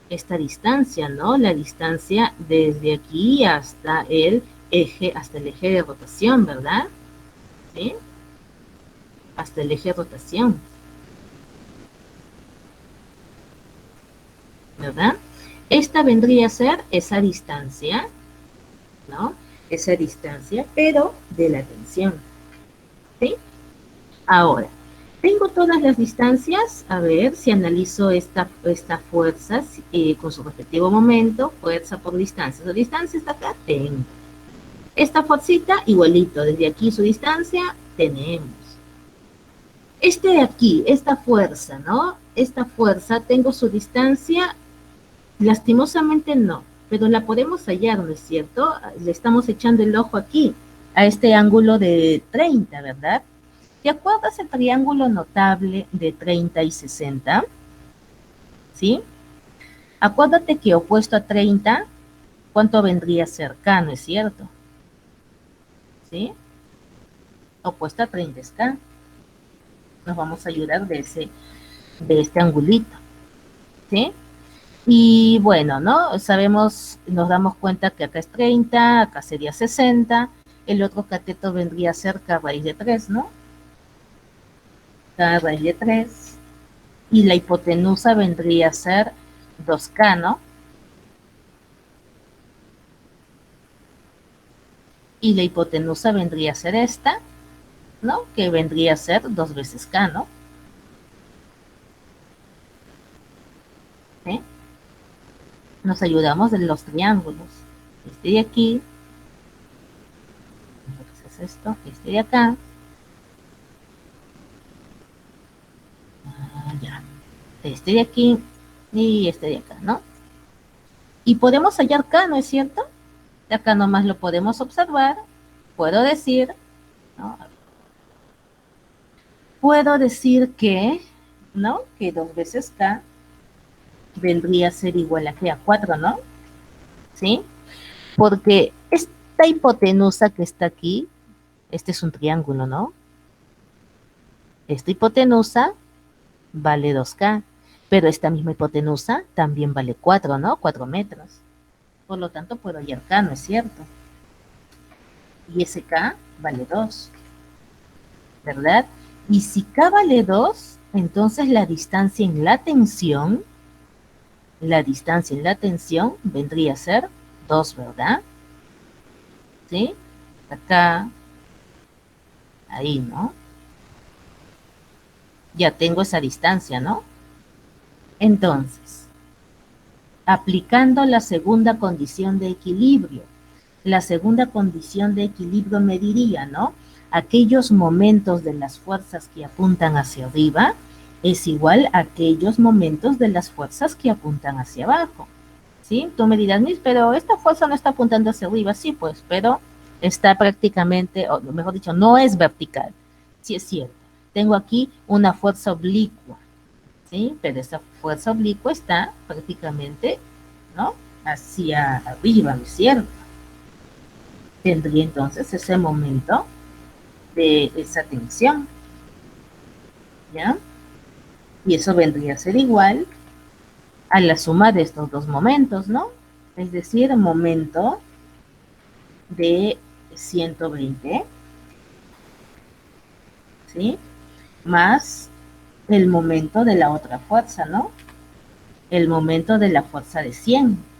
[SPEAKER 1] esta distancia, ¿no? La distancia desde aquí hasta el eje de rotación, ¿verdad? ¿Sí? Hasta el eje de rotación, ¿verdad? Esta vendría a ser esa distancia, ¿no? Esa distancia, pero de la tensión, ¿sí? Ahora, tengo todas las distancias, a ver si analizo esta fuerza con su respectivo momento, fuerza por distancia. Su distancia está acá, tengo. Esta fuercita, igualito, desde aquí su distancia, tenemos. Este de aquí, esta fuerza, ¿no? Esta fuerza, tengo su distancia, lastimosamente no, pero la podemos hallar, ¿no es cierto? Le estamos echando el ojo aquí, a este ángulo de 30, ¿verdad? ¿Te acuerdas el triángulo notable de 30 y 60? ¿Sí? Acuérdate que opuesto a 30, ¿cuánto vendría cercano, es cierto? ¿Sí? Opuesto a 30 es K. Nos vamos a ayudar de este angulito, ¿sí? Y bueno, ¿no? Sabemos, nos damos cuenta que acá es 30, acá sería 60, el otro cateto vendría a ser K raíz de 3, ¿no? K raíz de 3, y la hipotenusa vendría a ser 2K, ¿no? Y la hipotenusa vendría a ser esta, ¿no? Que vendría a ser 2 veces K, ¿no? ¿Sí? Nos ayudamos de los triángulos. Este de aquí, entonces esto, este de acá, ya, este de aquí y este de acá, ¿no? Y podemos hallar K, ¿no es cierto? De acá nomás lo podemos observar, puedo decir, ¿no? Puedo decir que, ¿no? Que 2 veces K vendría a ser igual a ¿qué? A 4, ¿no? ¿Sí? Porque esta hipotenusa que está aquí, este es un triángulo, ¿no? Esta hipotenusa vale 2K, pero esta misma hipotenusa también vale 4, ¿no? 4 metros. Por lo tanto, puedo hallar K, ¿no es cierto? Y ese K vale 2, ¿verdad? Y si K vale 2, entonces la distancia en la tensión vendría a ser 2, ¿verdad? ¿Sí? Acá, ahí, ¿no? Ya tengo esa distancia, ¿no? Entonces, aplicando la segunda condición de equilibrio, la segunda condición de equilibrio me diría, ¿no? Aquellos momentos de las fuerzas que apuntan hacia arriba es igual a aquellos momentos de las fuerzas que apuntan hacia abajo. ¿Sí? Tú me dirás, Miss, pero esta fuerza no está apuntando hacia arriba. Sí, pues, pero está prácticamente, o mejor dicho, no es vertical. Sí es cierto. Tengo aquí una fuerza oblicua, ¿sí? Pero esta fuerza oblicua está prácticamente, ¿no? Hacia arriba, ¿no es cierto? Tendría entonces ese momento de esa tensión, ¿ya? Y eso vendría a ser igual a la suma de estos dos momentos, ¿no? Es decir, momento de 120, ¿sí? Más el momento de la otra fuerza, ¿no? El momento de la fuerza de 100,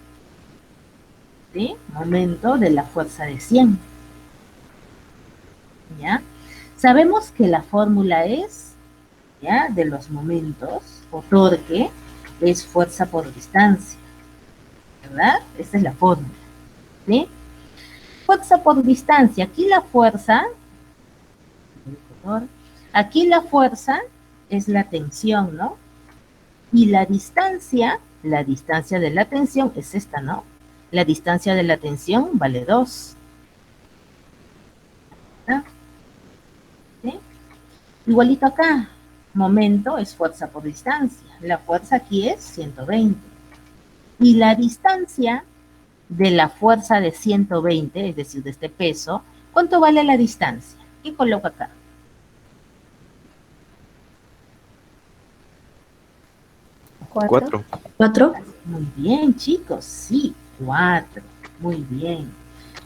[SPEAKER 1] ¿sí? Momento de la fuerza de 100, ¿ya? Sabemos que la fórmula es, ¿ya? De los momentos, o torque, es fuerza por distancia, ¿verdad? Esa es la fórmula, ¿sí? Fuerza por distancia, aquí la fuerza es la tensión, ¿no? Y la distancia de la tensión es esta, ¿no? La distancia de la tensión vale 2. ¿Ah? ¿Sí? Igualito acá, momento es fuerza por distancia. La fuerza aquí es 120. Y la distancia de la fuerza de 120, es decir, de este peso, ¿cuánto vale la distancia? ¿Qué coloco acá?
[SPEAKER 3] 4.
[SPEAKER 4] 4.
[SPEAKER 1] Muy bien, chicos, sí, 4. Muy bien.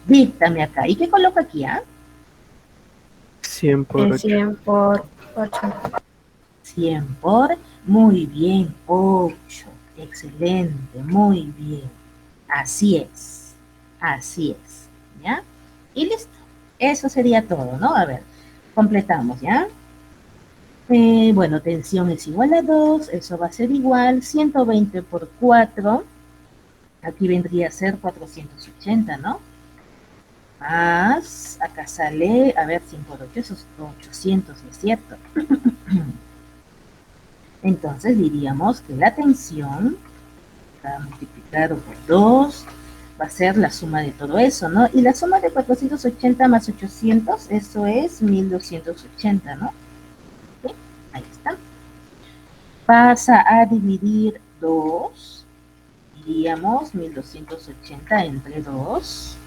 [SPEAKER 1] Díctame acá. ¿Y qué coloco aquí, ah?
[SPEAKER 2] 100 por 8.
[SPEAKER 4] 100 por 8.
[SPEAKER 1] 100 por, muy bien, 8. Excelente, muy bien. Así es, ¿ya? Y listo. Eso sería todo, ¿no? A ver, completamos, ¿ya? Bueno, tensión es igual a 2, eso va a ser igual, 120 por 4, aquí vendría a ser 480, ¿no? Más, acá sale, a ver, 100 por 8, esos 800, ¿no es cierto? Entonces diríamos que la tensión, multiplicado por 2, va a ser la suma de todo eso, ¿no? Y la suma de 480 más 800, eso es 1280, ¿no? ¿Sí? Ahí está. Pasa a dividir 2, diríamos 1280 entre 2,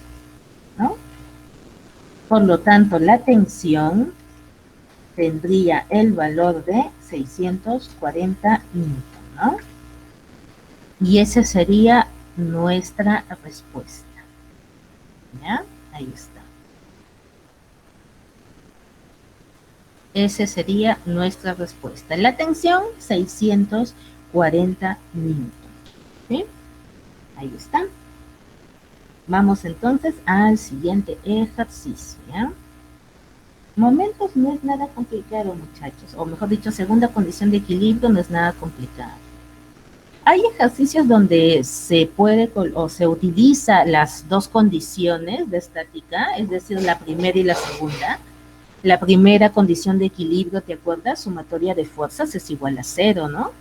[SPEAKER 1] ¿no? Por lo tanto, la tensión tendría el valor de 640 newton, ¿no? Y esa sería nuestra respuesta. ¿Ya? Ahí está. Esa sería nuestra respuesta. La tensión, 640 newton. ¿Sí? Ahí está. Vamos entonces al siguiente ejercicio, ¿ya? Momentos no es nada complicado, muchachos. O mejor dicho, segunda condición de equilibrio no es nada complicado. Hay ejercicios donde se puede o se utiliza las dos condiciones de estática, es decir, la primera y la segunda. La primera condición de equilibrio, ¿te acuerdas? Sumatoria de fuerzas es igual a 0, ¿no?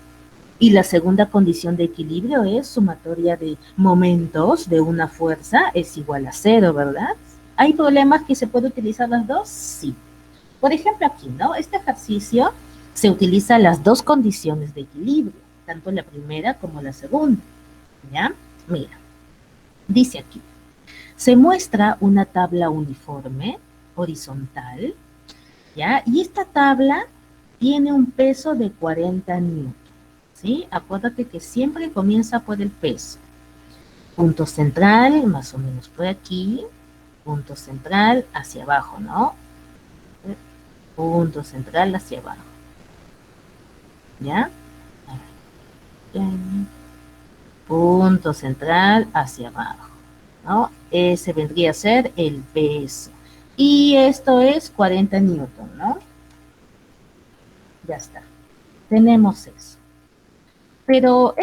[SPEAKER 1] Y la segunda condición de equilibrio es sumatoria de momentos de una fuerza es igual a 0, ¿verdad? ¿Hay problemas que se puede utilizar las dos? Sí. Por ejemplo, aquí, ¿no? Este ejercicio se utiliza las dos condiciones de equilibrio, tanto la primera como la segunda, ¿ya? Mira, dice aquí, se muestra una tabla uniforme, horizontal, ¿ya? Y esta tabla tiene un peso de 40 newtons, ¿sí? Acuérdate que siempre comienza por el peso. Punto central, más o menos por aquí, punto central hacia abajo, ¿no? Punto central hacia abajo. ¿Ya? Punto central hacia abajo, ¿no? Ese vendría a ser el peso. Y esto es 40 newton, ¿no? Ya está. Tenemos eso. Pero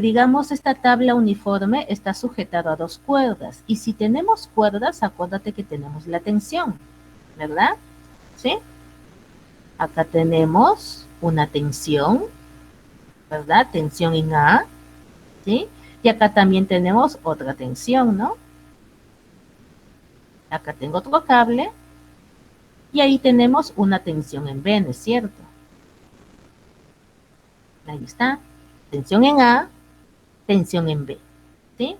[SPEAKER 1] digamos, esta tabla uniforme está sujetada a dos cuerdas. Y si tenemos cuerdas, acuérdate que tenemos la tensión, ¿verdad? ¿Sí? Acá tenemos una tensión, ¿verdad? Tensión en A, ¿sí? Y acá también tenemos otra tensión, ¿no? Acá tengo otro cable y ahí tenemos una tensión en B, ¿no es cierto? Ahí está. Tensión en A, tensión en B, ¿sí?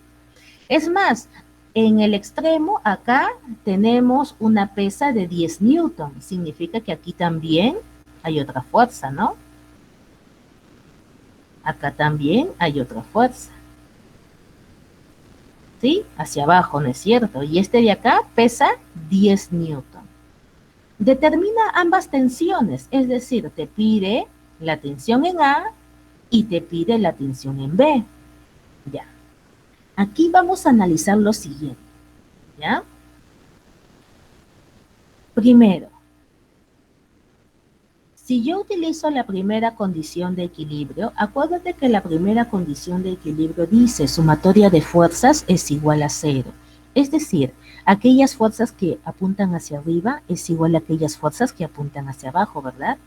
[SPEAKER 1] Es más, en el extremo acá tenemos una pesa de 10 newton. Significa que aquí también hay otra fuerza, ¿no? Acá también hay otra fuerza. ¿Sí? Hacia abajo, ¿no es cierto? Y este de acá pesa 10 newton. Determina ambas tensiones, es decir, te pide la tensión en A y te pide la tensión en B. Ya. Aquí vamos a analizar lo siguiente, ¿ya? Primero, si yo utilizo la primera condición de equilibrio, acuérdate que la primera condición de equilibrio dice sumatoria de fuerzas es igual a cero. Es decir, aquellas fuerzas que apuntan hacia arriba es igual a aquellas fuerzas que apuntan hacia abajo, ¿verdad?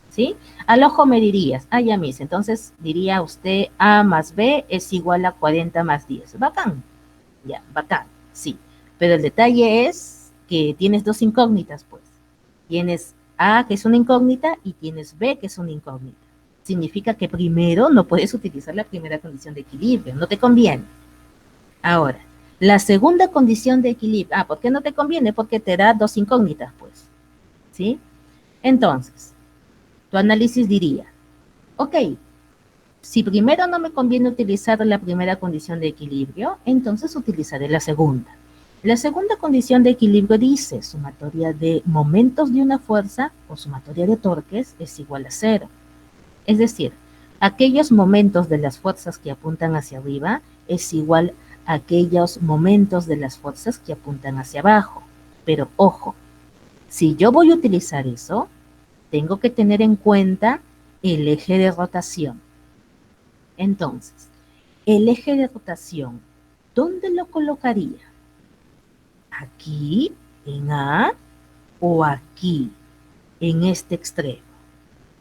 [SPEAKER 1] ¿Sí? Al ojo me dirías, ya mis, entonces diría usted A más B es igual a 40 más 10. Bacán. Ya, bacán, sí. Pero el detalle es que tienes dos incógnitas, pues. Tienes A, que es una incógnita, y tienes B, que es una incógnita. Significa que primero no puedes utilizar la primera condición de equilibrio, no te conviene. Ahora, la segunda condición de equilibrio, ¿por qué no te conviene? Porque te da dos incógnitas, pues. ¿Sí? Entonces, tu análisis diría, ok, si primero no me conviene utilizar la primera condición de equilibrio, entonces utilizaré la segunda. La segunda condición de equilibrio dice, sumatoria de momentos de una fuerza o sumatoria de torques es igual a cero. Es decir, aquellos momentos de las fuerzas que apuntan hacia arriba es igual a aquellos momentos de las fuerzas que apuntan hacia abajo. Pero ojo, si yo voy a utilizar eso, tengo que tener en cuenta el eje de rotación. Entonces, el eje de rotación, ¿dónde lo colocaría? ¿Aquí, en A, o aquí, en este extremo?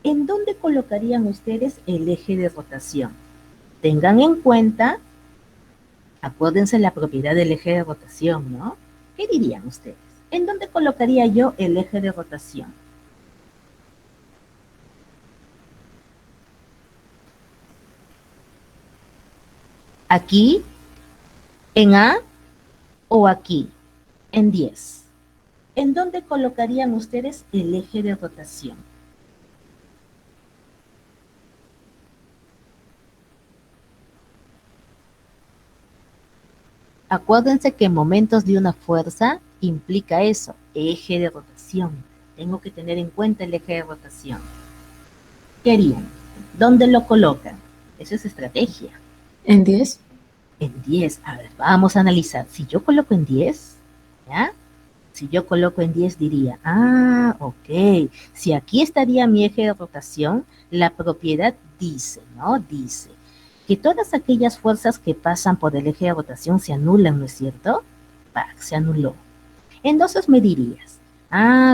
[SPEAKER 1] ¿En dónde colocarían ustedes el eje de rotación? Tengan en cuenta, acuérdense la propiedad del eje de rotación, ¿no? ¿Qué dirían ustedes? ¿En dónde colocaría yo el eje de rotación? ¿Aquí, en A, o aquí, en 10? ¿En dónde colocarían ustedes el eje de rotación? Acuérdense que momentos de una fuerza implica eso, eje de rotación. Tengo que tener en cuenta el eje de rotación. ¿Qué harían? ¿Dónde lo colocan? Eso es estrategia.
[SPEAKER 3] ¿En 10?
[SPEAKER 1] En 10. A ver, vamos a analizar. Si yo coloco en 10, ¿ya? Si yo coloco en 10 diría, ok. Si aquí estaría mi eje de rotación, la propiedad dice, ¿no? Dice que todas aquellas fuerzas que pasan por el eje de rotación se anulan, ¿no es cierto? Se anuló. Entonces me dirías,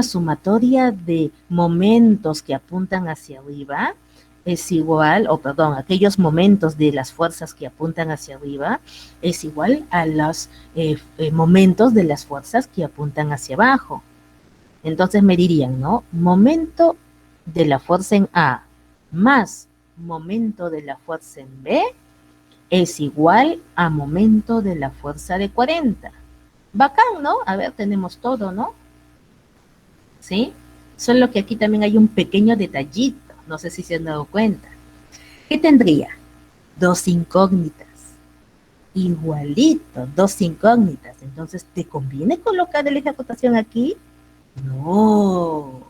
[SPEAKER 1] sumatoria de momentos que apuntan hacia arriba es igual, o perdón, aquellos momentos de las fuerzas que apuntan hacia arriba es igual a los momentos de las fuerzas que apuntan hacia abajo. Entonces me dirían, ¿no? Momento de la fuerza en A más momento de la fuerza en B es igual a momento de la fuerza de 40. Bacán, ¿no? A ver, tenemos todo, ¿no? ¿Sí? Solo que aquí también hay un pequeño detallito, no sé si se han dado cuenta. ¿Qué tendría? Dos incógnitas. Igualito, dos incógnitas. Entonces, ¿te conviene colocar el eje de rotación aquí? No.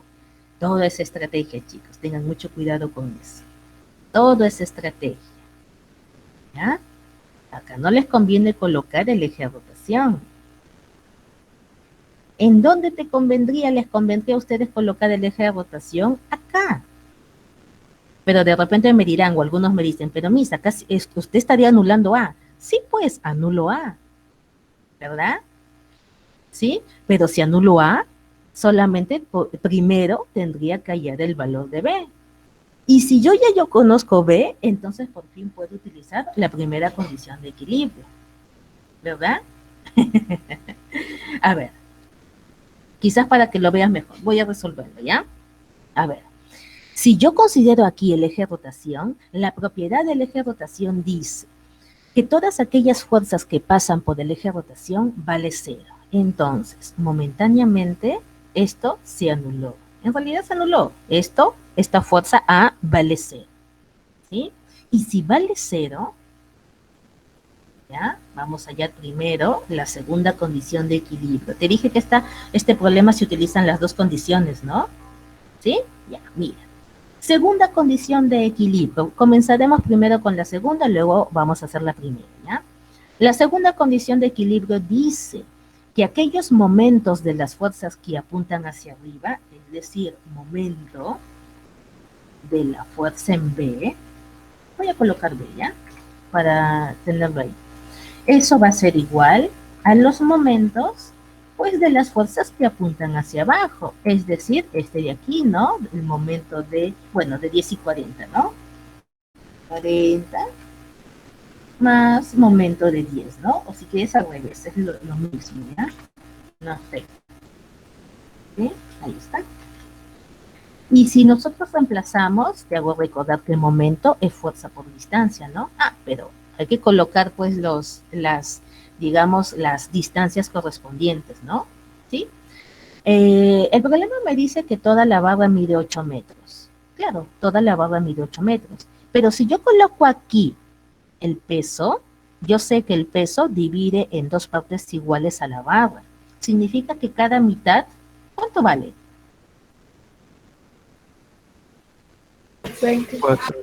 [SPEAKER 1] Todo es estrategia, chicos. Tengan mucho cuidado con eso. Todo es estrategia. ¿Ya? Acá no les conviene colocar el eje de rotación. ¿En dónde te convendría, les convendría a ustedes colocar el eje de rotación? Acá. Pero de repente me dirán, o algunos me dicen, pero Miss, acá usted estaría anulando A. Sí, pues, anulo A, ¿verdad? ¿Sí? Pero si anulo A, solamente primero tendría que hallar el valor de B. Y si yo conozco B, entonces por fin puedo utilizar la primera condición de equilibrio, ¿verdad? A ver, quizás para que lo veas mejor, voy a resolverlo, ¿ya? A ver, si yo considero aquí el eje de rotación, la propiedad del eje de rotación dice que todas aquellas fuerzas que pasan por el eje de rotación vale cero. Entonces, momentáneamente, esto se anuló. En realidad se anuló. Esta fuerza A vale cero. ¿Sí? Y si vale cero, ¿ya? Vamos a hallar primero la segunda condición de equilibrio. Te dije que este problema se utilizan las dos condiciones, ¿no? ¿Sí? Ya, mira. Segunda condición de equilibrio. Comenzaremos primero con la segunda, luego vamos a hacer la primera, ¿ya? La segunda condición de equilibrio dice que aquellos momentos de las fuerzas que apuntan hacia arriba, es decir, momento de la fuerza en B, voy a colocar B, ¿ya? Para tenerlo ahí. Eso va a ser igual a los momentos, pues, de las fuerzas que apuntan hacia abajo, es decir, este de aquí, ¿no? El momento de, bueno, de 10 y 40, ¿no? 40 más momento de 10, ¿no? O si quieres al revés, es lo mismo, ¿ya? No sé. ¿Sí? Ahí está. Y si nosotros reemplazamos, te hago recordar que el momento es fuerza por distancia, ¿no? Ah, pero hay que colocar pues digamos, las distancias correspondientes, ¿no? ¿Sí? El problema me dice que toda la barra mide 8 metros. Claro, toda la barra mide 8 metros. Pero si yo coloco aquí el peso, yo sé que el peso divide en dos partes iguales a la barra. Significa que cada mitad, ¿cuánto vale?
[SPEAKER 4] 20.
[SPEAKER 2] 4.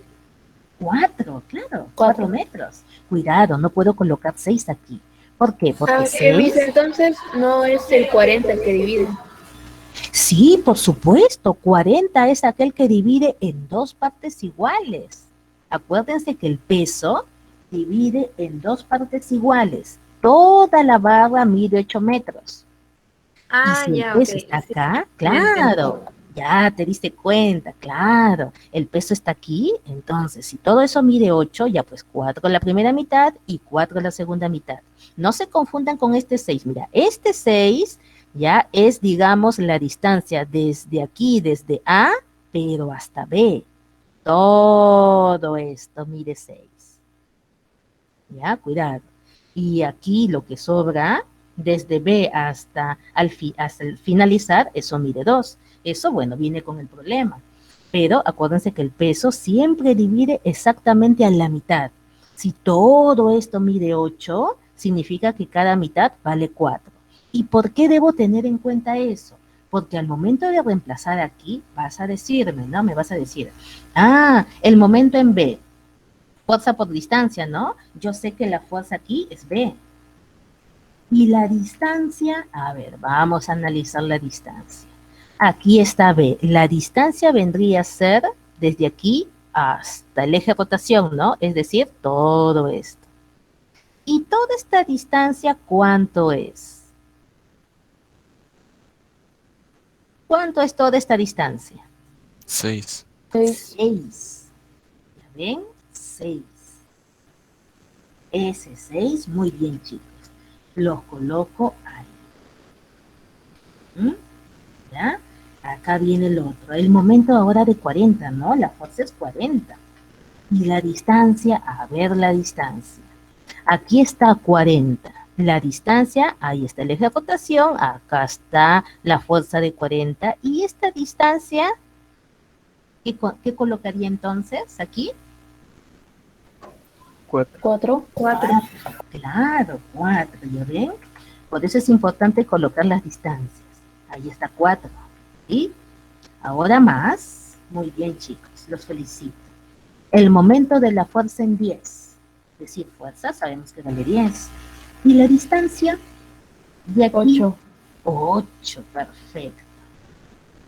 [SPEAKER 1] 4, claro, 4
[SPEAKER 4] 4.
[SPEAKER 1] metros. Cuidado, no puedo colocar 6 aquí. ¿Por qué? Porque
[SPEAKER 4] Mis
[SPEAKER 1] 6,
[SPEAKER 4] entonces no es el 40 el que divide.
[SPEAKER 1] sí, por supuesto, 40 es aquel que divide en dos partes iguales. Acuérdense que el peso divide en dos partes iguales. Toda la barra mide 8 metros. Y
[SPEAKER 4] Ah,
[SPEAKER 1] si el
[SPEAKER 4] ya, ok.
[SPEAKER 1] peso está
[SPEAKER 4] Sí,
[SPEAKER 1] acá,
[SPEAKER 4] ya entendí.
[SPEAKER 1] claro, ya te diste cuenta, claro, el peso está aquí, entonces si todo eso mide 8, ya pues 4 la primera mitad y 4 la segunda mitad. No se confundan con este 6, mira, este 6 ya es, digamos, la distancia desde aquí, desde A, pero hasta B. Todo esto mide 6. Ya, cuidado. Y aquí lo que sobra, desde B hasta el finalizar, eso mide 2. Eso, bueno, viene con el problema. Pero acuérdense que el peso siempre divide exactamente a la mitad. Si todo esto mide 8, significa que cada mitad vale 4. ¿Y por qué debo tener en cuenta eso? Porque al momento de reemplazar aquí, vas a decirme, ¿no? Me vas a decir, el momento en B, fuerza por distancia, ¿no? Yo sé que la fuerza aquí es B. Y la distancia, a ver, vamos a analizar la distancia. Aquí está B. La distancia vendría a ser desde aquí hasta el eje de rotación, ¿no? Es decir, todo esto. ¿Y toda esta distancia cuánto es? ¿Cuánto es toda esta distancia?
[SPEAKER 3] 6.
[SPEAKER 4] 6.
[SPEAKER 1] 6. ven, 6. Ese 6, muy bien, chicos. Los coloco ahí. ¿Ya? Acá viene el otro. El momento ahora de 40, ¿no? La fuerza es 40. Y la distancia, a ver la distancia. Aquí está 40. La distancia, ahí está el eje de rotación, acá está la fuerza de 40. Y esta distancia, ¿qué colocaría entonces aquí?
[SPEAKER 2] 4.
[SPEAKER 4] 4.
[SPEAKER 1] Claro, 4, ¿ya ven? Por eso es importante colocar las distancias. Ahí está 4. ¿Sí? Ahora más. Muy bien, chicos, los felicito. El momento de la fuerza en 10. Es decir, fuerza, sabemos que vale 10. Y la distancia de aquí.
[SPEAKER 4] 8.
[SPEAKER 1] 8, perfecto.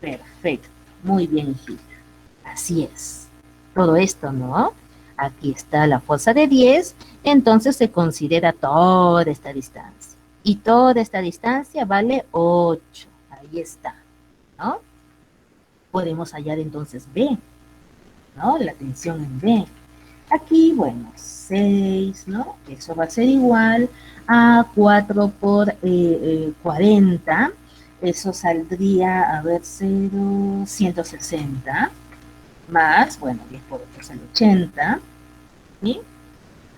[SPEAKER 1] Perfecto. Muy bien, hijita. Así es. Todo esto, ¿no? Aquí está la fuerza de 10, entonces se considera toda esta distancia. Y toda esta distancia vale 8. Ahí está, ¿no? Podemos hallar entonces B, ¿no? La tensión en B. Aquí, bueno, 6, ¿no? Eso va a ser igual a 4 por 40. Eso saldría, a ver, 0, 160. Más, bueno, 10 por 8 es el 80. ¿Sí?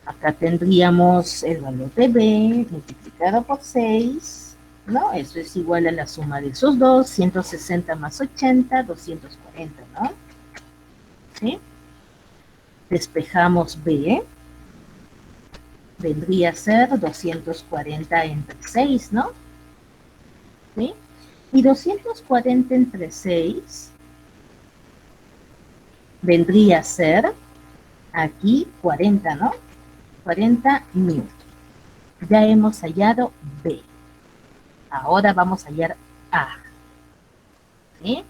[SPEAKER 1] Acá tendríamos el valor de B multiplicado por 6, ¿no? Eso es igual a la suma de esos dos, 160 más 80, 240, ¿no? ¿Sí? Despejamos B, vendría a ser 240 entre 6, ¿no? ¿Sí? Y 240 entre 6 vendría a ser aquí 40, ¿no? 40 newton. Ya hemos hallado B. Ahora vamos a hallar A. ¿Sí?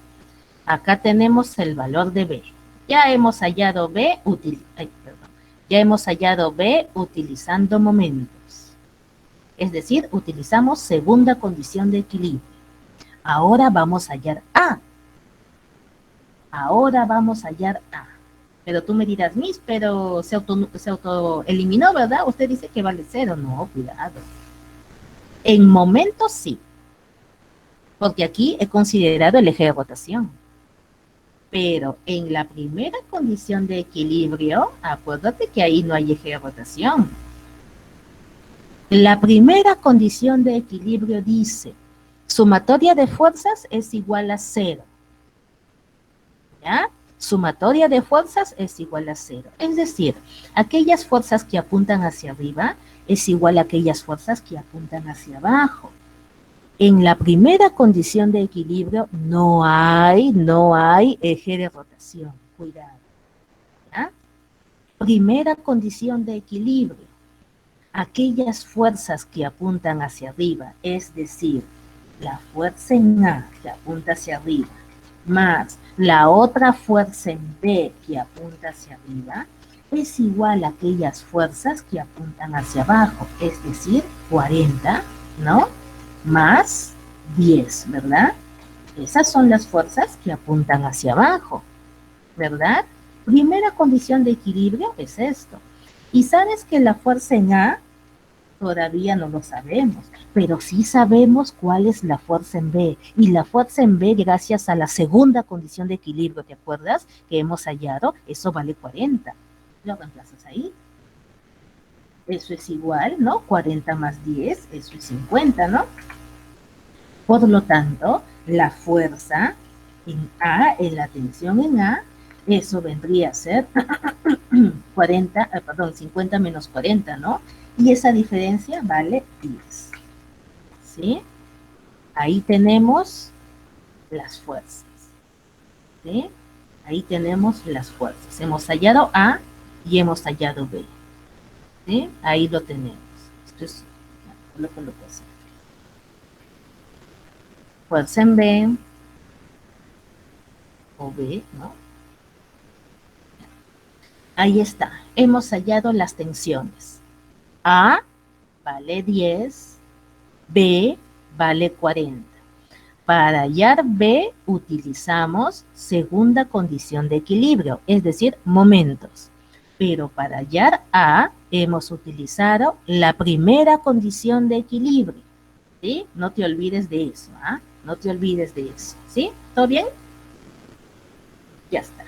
[SPEAKER 1] Acá tenemos el valor de B. Ya hemos hallado B, ya hemos hallado B utilizando momentos. Es decir, utilizamos segunda condición de equilibrio. Ahora vamos a hallar A. Ahora vamos a hallar A. Pero tú me dirás, Miss, pero se auto eliminó, ¿verdad? Usted dice que vale 0. No, cuidado. En momentos sí. Porque aquí he considerado el eje de rotación. Pero en la primera condición de equilibrio, acuérdate que ahí no hay eje de rotación. La primera condición de equilibrio dice, sumatoria de fuerzas es igual a 0. ¿Ya? Sumatoria de fuerzas es igual a 0. Es decir, aquellas fuerzas que apuntan hacia arriba es igual a aquellas fuerzas que apuntan hacia abajo. En la primera condición de equilibrio no hay eje de rotación. Cuidado. ¿Ya? Primera condición de equilibrio. Aquellas fuerzas que apuntan hacia arriba, es decir, la fuerza en A que apunta hacia arriba, más la otra fuerza en B que apunta hacia arriba, es igual a aquellas fuerzas que apuntan hacia abajo, es decir, 40, ¿no? Más 10, ¿verdad? Esas son las fuerzas que apuntan hacia abajo, ¿verdad? Primera condición de equilibrio es esto. Y sabes que la fuerza en A todavía no lo sabemos, pero sí sabemos cuál es la fuerza en B. Y la fuerza en B, gracias a la segunda condición de equilibrio, ¿te acuerdas? Que hemos hallado, eso vale 40. Lo reemplazas ahí. Eso es igual, ¿no? 40 más 10, eso es 50, ¿no? Por lo tanto, la fuerza en A, en la tensión en A, eso vendría a ser 50 menos 40, ¿no? Y esa diferencia vale 10. ¿Sí? Ahí tenemos las fuerzas. ¿Sí? Ahí tenemos las fuerzas. Hemos hallado A y hemos hallado B. ¿Sí? Ahí lo tenemos. Esto es, lo coloco así. Fuerza en B o B, ¿no? Ahí está. Hemos hallado las tensiones. A vale 10, B vale 40. Para hallar B utilizamos segunda condición de equilibrio, es decir, momentos. pero para hallar A hemos utilizado la primera condición de equilibrio, ¿sí? No te olvides de eso, ¿ah? No te olvides de eso, ¿sí? ¿Todo bien? Ya está.